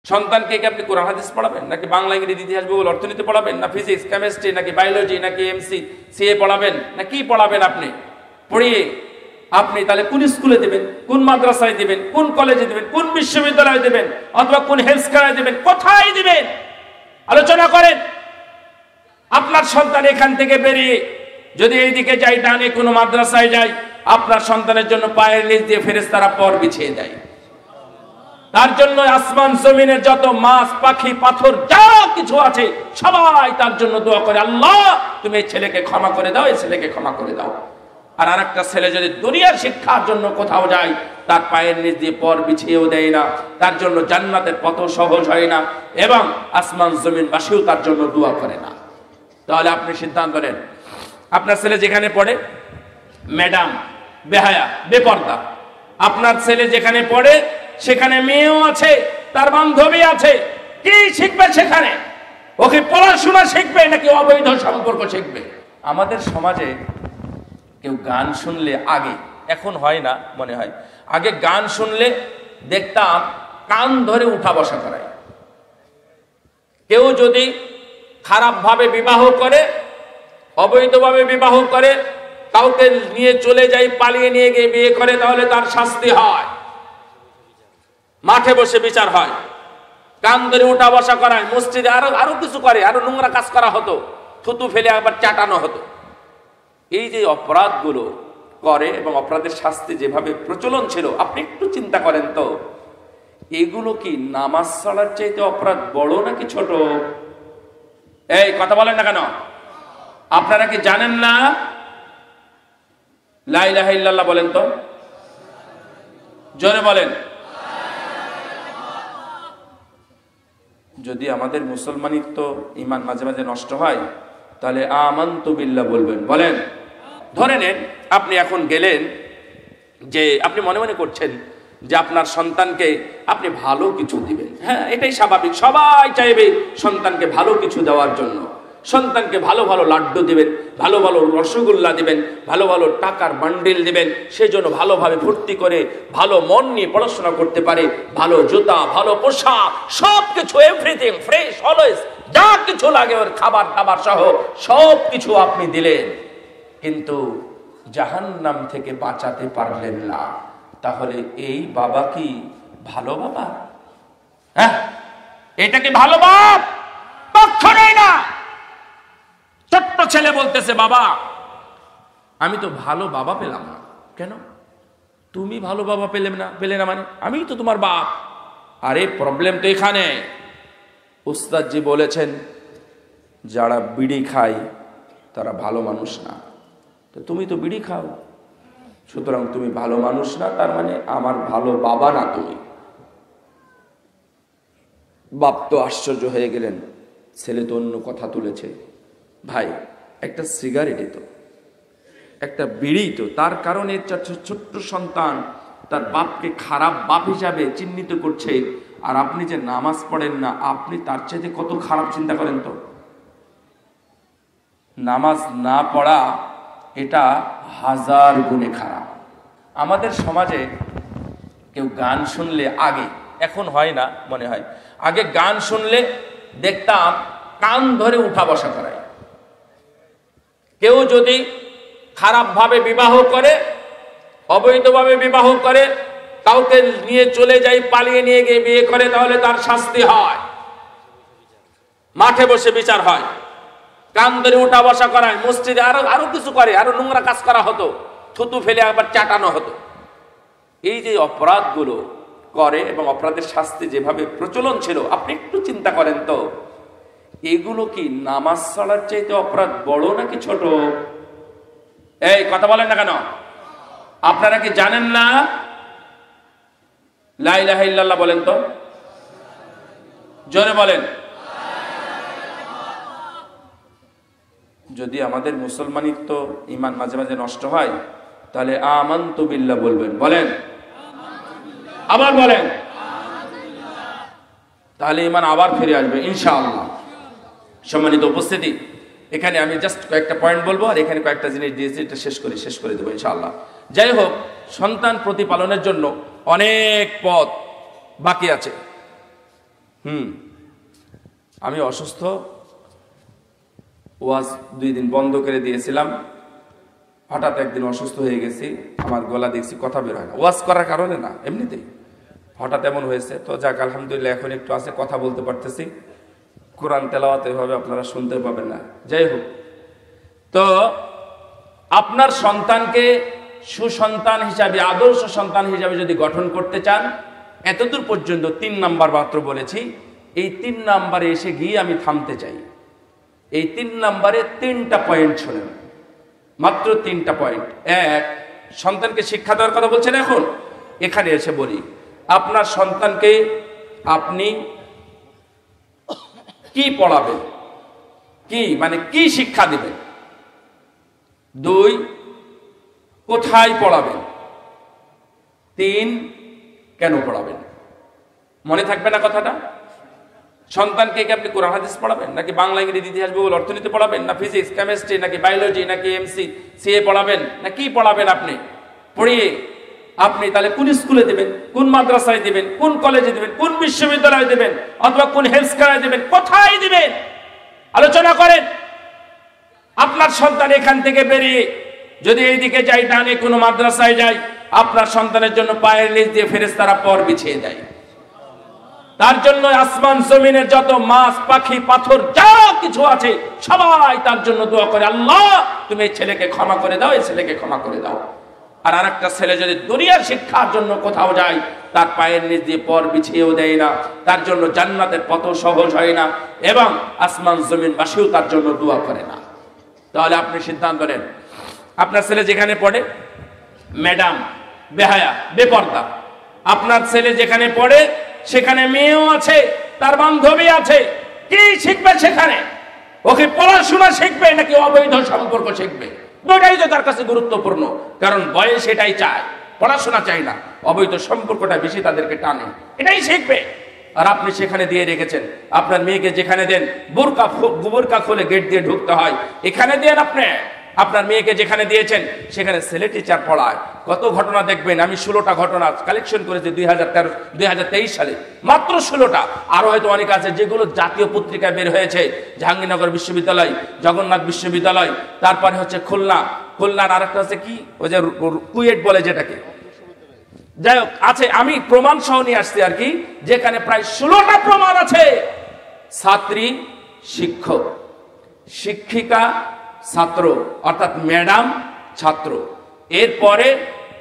সন্তানকে কি আপনি কোরআন হাদিস পড়াবেন, নাকি বাংলা, ইংরেজি, ইতিহাস, ভূগোল, অর্থনীতি পড়াবেন, না ফিজিক্স, কেমিস্ট্রি, নাকি বায়োলজি, নাকি এমসি সিএ পড়াবেন, না কি পড়াবেন? আপনি পড়িয়ে আপনি তাহলে কোন স্কুলে দেবেন, কোন মাদ্রাসায় দেবেন, কোন কলেজে দেবেন, কোন বিশ্ববিদ্যালয়ে দেবেন, অথবা কোন হেলথ কেয়ারে দেবেন, কোথায় দেবেন? আলোচনা করেন। আপনার সন্তান এখান থেকে বেরিয়ে যদি এইদিকে যায়, ডানে কোনো মাদ্রাসায় যায়, আপনার সন্তানের জন্য পায়ের নিচ দিয়ে ফেরেশতারা পর বিছিয়ে দেয়। তার জন্য আসমান জমিনের যত মাছ, পাখি, পাথর যা কিছু আছে সবাই তার জন্য দোয়া করে, আল্লাহ তুমি এই ছেলেকে ক্ষমা করে দাও, এই ছেলেকে ক্ষমা করে দাও। আর আরেকটা ছেলে যদি দুনিয়ার শিক্ষার জন্য কোথাও যায়, তার পায়ের নিচ দিয়ে পর বিছিয়েও দেয় না, তার জন্য জান্নাতের পথ সহজ হয় না, এবং আসমান জমিনবাসীও তার জন্য দোয়া করে না। তাহলে আপনি সিদ্ধান্ত নেন, আপনার ছেলে যেখানে পড়ে ম্যাডাম বেহায়া বেপর্দা, আপনার ছেলে যেখানে পড়ে সেখানে মেয়েও আছে, তার বান্ধবী আছে, কি শিখবে সেখানে? ওকে পড়াশোনা শিখবে নাকি অবৈধ সম্পর্ক শিখবে? আমাদের সমাজে কেউ গান শুনলে আগে, এখন হয় না মনে হয়, আগে গান শুনলে দেখতাম কান ধরে উঠা বসা করায়। কেউ যদি খারাপভাবে বিবাহ করে, অবৈধভাবে বিবাহ করে, কাউকে নিয়ে চলে যায়, পালিয়ে নিয়ে গিয়ে বিয়ে করে, তাহলে তার শাস্তি হয়, মাঠে বসে বিচার হয়। কান ধরে উঠা বসা করায়, মসজিদে আরো কিছু করে, আরো নোংরা কাজ করা হতো, থুতু ফেলে আবার চাটানো হতো। এই যে অপরাধগুলো করে এবং অপরাধের শাস্তি যেভাবে প্রচলন ছিল, আপনি একটু চিন্তা করেন তো, এগুলো কি নামাজ ছাড়ার চাইতে অপরাধ বড় নাকি ছোট? এই কথা বলেন না কেন? আপনারা কি জানেন না? লা ইলাহা ইল্লাল্লাহ বলেন তো, জোরে বলেন। যদি আমাদের মুসলমানিত্ব ঈমান মাঝে মাঝে নষ্ট হয়, তাহলে আমানতু বিল্লাহ বলবেন। বলেন। ধরে নেন আপনি এখন গেলেন, যে আপনি মনে মনে করছেন যে আপনার সন্তানকে আপনি ভালো কিছু দিবেন। হ্যাঁ, এটাই স্বাভাবিক, সবাই চাইবে সন্তানকে ভালো কিছু দেওয়ার জন্য। সন্তানকে ভালো ভালো লাড্ডু দিবেন, ভালো ভালো রসগোল্লা দিবেন, ভালো ভালো টাকার বান্ডিল দিবেন, সেজন্য ভালোভাবে ভর্তি করে ভালো মন নিয়ে পড়াশোনা করতে পারে, ভালো জুতা, ভালো পোশাক, সব কিছু, এভরিথিং ফ্রেশ অলওয়েজ, যা কিছু লাগে ওর খাবার দাবার সহ সব কিছু আপনি দিলেন, কিন্তু জাহান্নাম থেকে বাঁচাতে পারলেন না। তাহলে এই বাবা কি ভালো বাবা? হ্যাঁ, এটা কি ভালো বাপ? কখনোই না। ছোট্ট ছেলে বলতেছে, বাবা আমি তো ভালো বাবা পেলাম না। কেন তুমি ভালো বাবা পেলে না মানে? আমি তো তোমার বাপ। আরে প্রবলেম তো এখানে, উস্তাদজি বলেছেন যারা বিড়ি খায় তারা ভালো মানুষ না, তো তুমি তো বিড়ি খাও, সুতরাং তুমি ভালো মানুষ না, তার মানে আমার ভালো বাবা না তুমি। বাপ তো আশ্চর্য হয়ে গেলেন, ছেলে তো অন্য কথা তুলেছে। ভাই একটা সিগারেটই তো, একটা বিড়ি তো, তার কারণে ছোট্ট সন্তান তার বাপকে খারাপ বাপ হিসাবে চিহ্নিত করছে। আর আপনি যে নামাজ পড়েন না, আপনি তার চাইতে কত খারাপ চিন্তা করেন তো। নামাজ না পড়া এটা 1000 গুণে খারাপ। আমাদের সমাজে কেউ গান শুনলে আগে, এখন হয় না মনে হয়, আগে গান শুনলে দেখতাম কান ধরে উঠা বসা করায়। কেউ যদি খারাপভাবে বিবাহ করে, অবৈধভাবে বিবাহ করে, কাউকে নিয়ে চলে যায়, পালিয়ে নিয়ে গিয়ে বিয়ে করে, তাহলে তার শাস্তি হয়, মাঠে বসে বিচার হয়। কান ধরে উঠা বসা করায়, মসজিদে আরো কিছু করে, আরো নোংরা কাজ করা হতো, থুতু ফেলে আবার চাটানো হতো। এই যে অপরাধগুলো করে এবং অপরাধের শাস্তি যেভাবে প্রচলন ছিল, আপনি একটু চিন্তা করেন তো, এগুলো কি নামাজ ছাড়ার চাইতে অপরাধ বড় নাকি ছোট? এই কথা বলেন না কেন? আপনারা কি জানেন না? লা ইলাহা ইল্লাল্লাহ বলেন তো, জোরে বলেন। যদি আমাদের মুসলমানিত্ব ঈমান মাঝে মাঝে নষ্ট হয়, তাহলে আমানতু বিল্লাহ বলবেন। বলেন, আবার বলেন, তাহলে ঈমান আবার ফিরে আসবে ইনশাআল্লাহ। সম্মানিত উপস্থিতি, এখানে আমি জাস্ট কয়েকটা পয়েন্ট বলবো, আর এখানে কয়েকটা জিনিস দিয়েছি, এটা শেষ করে দেবো ইনশাআল্লাহ। যাই হোক, সন্তান প্রতিপালনের জন্য অনেক পথ বাকি আছে। আমি অসুস্থ, ওয়াজ 2 দিন বন্ধ করে দিয়েছিলাম। হঠাৎ একদিন অসুস্থ হয়ে গেছি, আমার গলা দেখছি কথা বের হয় না, ওয়াজ করার কারণে না, এমনিতেই হঠাৎ এমন হয়েছে। তো যাক আলহামদুলিল্লাহ এখন একটু আছে, কথা বলতে পারতেছি। কোরআন তেলাওয়াত এভাবে আপনারা শুনতে পাবেন না। যাই হোক, তো আপনার সন্তানকে সুসন্তান হিসাবে, আদর্শ সন্তান হিসাবে যদি গঠন করতে চান, এতদূর পর্যন্ত 3 নাম্বার মাত্র বলেছি। এই 3 নাম্বারে এসে গিয়ে আমি থামতে চাই। এই 3 নাম্বারে 3টা পয়েন্ট শোনেন, মাত্র 3টা পয়েন্ট। 1, সন্তানকে শিক্ষা দেওয়ার কথা বলছেন। এখন এখানে এসে বলি, আপনার সন্তানকে আপনি কি পড়াবেন, কি মানে কি শিক্ষা দিবেন। 2, কোথায় পড়াবেন। 3, কেন পড়াবেন। মনে থাকবে না কথাটা? সন্তানকে কি আপনি কোরআন হাদিস পড়াবেন, নাকি বাংলা, ইংরেজি, ইতিহাস, ভূগোল, অর্থনীতি পড়াবেন, না ফিজিক্স, কেমিস্ট্রি, নাকি বায়োলজি, নাকি এমসি, সিএ পড়াবেন, না কি পড়াবেন? আপনি পড়িয়ে আপনি তাহলে কোন স্কুলে দেবেন, কোন মাদ্রাসায় দিবেন, কোন কলেজে দিবেন, কোন বিশ্ববিদ্যালয়ে দিবেন, অথবা কোন হেলথ কেয়ারে দিবেন, কোথায় দিবেন আলোচনা করেন। আপনার সন্তান এখান থেকে বেরিয়ে যদি এইদিকে যায়, ডানে কোনো মাদ্রাসায় যায়, আপনার সন্তানের জন্য পায়ের নিচ দিয়ে ফেরেশতারা পর বিছিয়ে দেয়। তার জন্য আসমান জমিনের যত মাছ, পাখি, পাথর যা কিছু আছে সবাই তার জন্য দোয়া করে, আল্লাহ তুমি এই ছেলেকে ক্ষমা করে দাও, এই ছেলেকে ক্ষমা করে দাও। আর আরেকটা ছেলে যদি দুনিয়ার শিক্ষার জন্য কোথাও যায়, তার পায়ের নিচ দিয়ে পর বিছিয়েও দেয় না, তার জন্য জান্নাতের পথ সহজ হয় না, এবং আসমান জমিনবাসীও তার জন্য দোয়া করে না। তাহলে আপনি সিদ্ধান্ত নেন, আপনার ছেলে যেখানে পড়ে, ম্যাডাম বেহায়া, বেপর্দা। আপনার ছেলে যেখানে পড়ে সেখানে মেয়েও আছে, তার বান্ধবী আছে, কি শিখবে সেখানে? ওকে পড়াশোনা শিখবে নাকি অবৈধ সম্পর্ক শিখবে? দুটাই তো তার কাছে গুরুত্বপূর্ণ, কারণ বয়স এটাই চায়, পড়াশোনা চাই না, অবৈধ সম্পর্কটা বেশি তাদেরকে টানে, এটাই শিখবে। আর আপনি সেখানে দিয়ে রেখেছেন। আপনার মেয়েকে যেখানে দেন, বোরকা খুলে গেট দিয়ে ঢুকতে হয়, এখানে দেন। আপনি আপনার মেয়েকে যেখানে দিয়েছেন সেখানে ছেলে টিচার পড়ায়। কত ঘটনা দেখবেন, আমি 16টা ঘটনা কালেকশন করেছি 2023 সালে, মাত্র 16টা। আরো হয়তো অনেক আছে যেগুলো জাতীয় পত্রিকায় বের হয়েছে। জাহাঙ্গীরনগর বিশ্ববিদ্যালয়, জগন্নাথ বিশ্ববিদ্যালয়, তারপরে হচ্ছে খুলনার আরেকটা হচ্ছে কি, ওই যে কুয়েট বলে যেটাকে, যাই হোক আছে, আমি প্রমাণ সহ নিয়ে আসছি আর কি, যেখানে প্রায় 16টা প্রমাণ আছে। ছাত্রী, শিক্ষক, শিক্ষিকা, ছাত্র, অর্থাৎ ম্যাডাম, ছাত্র, এরপরে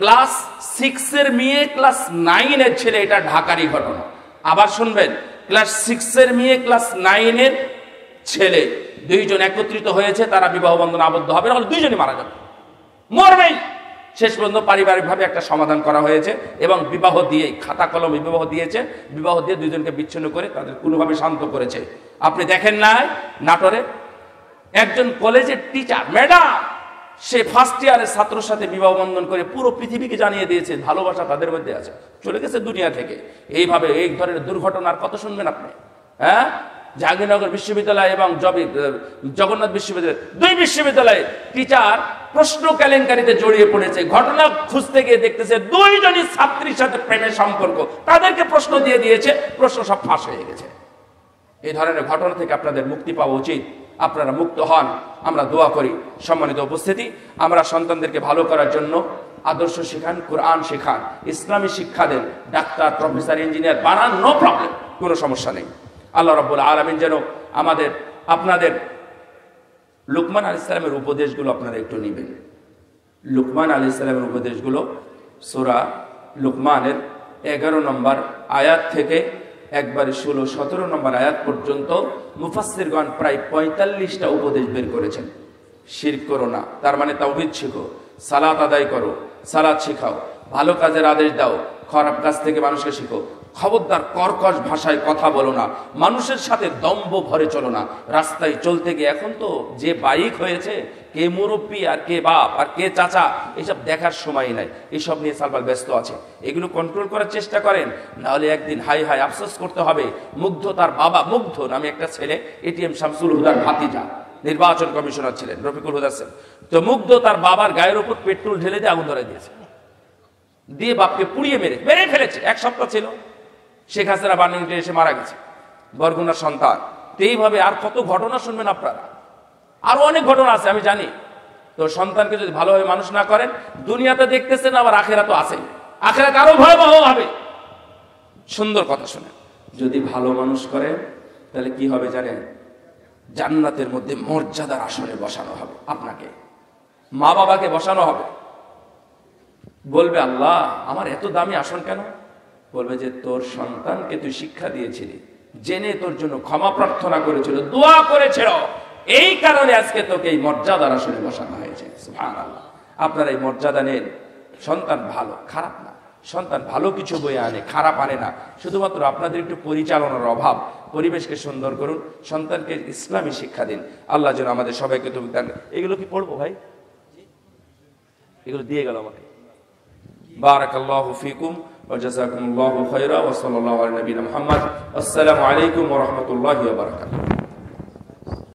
ক্লাস 6 এর মেয়ে, ক্লাস 9 এর ছেলে। এটা ঢাকারই ঘটনা, আবার শুনবেন। ক্লাস 6 এর মেয়ে, ক্লাস 9 এর ছেলে, 2 জন একত্রিত হয়েছে, তারা বিবাহ বন্ধনে আবদ্ধ হবে, নাহলে 2 জনই মারা যাবে, মরবেই। শেষ পর্যন্ত পারিবারিকভাবে একটা সমাধান করা হয়েছে, এবং বিবাহ দিয়ে, খাতা কলমে বিবাহ দিয়েছে, বিবাহ দিয়ে 2 জনকে বিচ্ছিন্ন করে তাদের কোনোভাবে শান্ত করেছে। আপনি দেখেন না, নাটোরে একজন কলেজের টিচার ম্যাডাম, সে ফার্স্ট ইয়ারের ছাত্রের সাথে বিবাহ বন্ধন করে পুরো পৃথিবীকে জানিয়ে দিয়েছে ভালোবাসা তাদের মধ্যে আছে, চলে গেছে দুনিয়া থেকে। এইভাবে এই ধরনের দুর্ঘটনার কত শুনবেন আপনি? হ্যাঁ, জাহাঙ্গীরনগর বিশ্ববিদ্যালয় এবং জগন্নাথ বিশ্ববিদ্যালয়, 2 বিশ্ববিদ্যালয়ে টিচার প্রশ্ন কেলেঙ্কারিতে জড়িয়ে পড়েছে। ঘটনা খুঁজতে গিয়ে দেখতেছে 2 জনই ছাত্রীর সাথে প্রেমের সম্পর্ক, তাদেরকে প্রশ্ন দিয়ে দিয়েছে, প্রশ্ন সব ফাঁস হয়ে গেছে। এই ধরনের ঘটনা থেকে আপনাদের মুক্তি পাওয়া উচিত, আপনারা মুক্ত হন, আমরা দোয়া করি। সম্মানিত উপস্থিতি, আমরা সন্তানদেরকে ভালো করার জন্য আদর্শ শেখান, কোরআন শেখান, ইসলামী শিক্ষা দেন, ডাক্তার, প্রফেসর, ইঞ্জিনিয়ার বানান, নো প্রবলেম, কোনো সমস্যা নেই। আল্লাহ রাব্বুল আলামিন যেন আপনাদের লুকমান আলাইহিস সালামের উপদেশগুলো আপনারা একটু নেবেন। লুকমান আলাইহিস সালামের উপদেশগুলো সূরা লুকমানের 11 নম্বর আয়াত থেকে একবারে 16-17 নম্বর আয়াত পর্যন্ত মুফাসসিরগণ প্রায় 45টা উপদেশ বের করেছেন। শিরক করো না, তার মানে তাওহীদ শিখো, সালাত আদায় করো, সালাত শিখাও, ভালো কাজের আদেশ দাও, খারাপ কাজ থেকে মানুষকে শিখো, খবরদার কর্কশ ভাষায় কথা বলো না, মানুষের সাথে দম্ভ ভরে চলো না, রাস্তায় চলতে গিয়ে, এখন তো যে বাইক হয়েছে, কে মুরব্বী আর কে বাপ আর কে চাচা, এসব দেখার সময় নাই, এসব নিয়ে সালবাল ব্যস্ত আছে। এগুলো কন্ট্রোল করার চেষ্টা করেন, নাহলে একদিন হাই আফসোস করতে হবে। মুগ্ধ, তার বাবা মুগ্ধ নামে একটা ছেলে, এটিএম শামসুল হুদার ভাতিজা, নির্বাচন কমিশনার ছিলেন রফিকুল হুদা স্যার। তো মুগ্ধ তার বাবার গায়ের উপর পেট্রোল ঢেলে দিয়ে আগুন ধরাই দিয়েছে, দিয়ে বাপকে পুড়িয়ে মেরে ফেলেছে। 1 সপ্তাহ ছিল, শেখ হাসিনা বাণিজ্যে এসে মারা গেছে। বরগুনার সন্তান। তো এইভাবে আর কত ঘটনা শুনবেন আপনারা, আরো অনেক ঘটনা আছে আমি জানি। তো সন্তানকে যদি ভালোভাবে মানুষ না করেন, দুনিয়াতে দেখতেছেন, আবার আখেরা তো আছে, আখেরা আরো ভয়াবহ হবে। সুন্দর কথা শুনে, যদি ভালো মানুষ করেন তাহলে কি হবে জানেন? জান্নাতের মধ্যে মর্যাদার আসনে বসানো হবে আপনাকে, মা বাবাকে বসানো হবে। বলবে আল্লাহ আমার এত দামি আসন কেন? বলবে যে তোর সন্তানকে তুই শিক্ষা দিয়েছিলি, জেনে তোর জন্য ক্ষমা প্রার্থনা করেছিল, দোয়া করেছিল, এই কারণে আজকে তোকে এই মর্যাদার আসনে বসানো হয়েছে। সুবহানাল্লাহ। আপনারা এই মর্যাদা নেন। সন্তান ভালো, খারাপ না, সন্তান ভালো কিছু বয়ে আনে, খারাপ আনে না। শুধুমাত্র আপনাদের একটু পরিচালনার অভাব। পরিবেশকে সুন্দর করুন, সন্তানকে ইসলামী শিক্ষা দিন। আল্লাহ যেন আমাদের সবাইকে তৌফিক দান। এগুলো কি পড়বো ভাই? এগুলো দিয়ে গেল আমাকে। বারাকাল্লাহু ফিকুম ওয়া জাযাকুমুল্লাহু খায়রা ওয়া সাল্লাল্লাহু আলা নবিয়িনা মুহাম্মদ। আসসালামু আলাইকুম ওয়া রাহমাতুল্লাহি ওয়া বারাকাতুহু।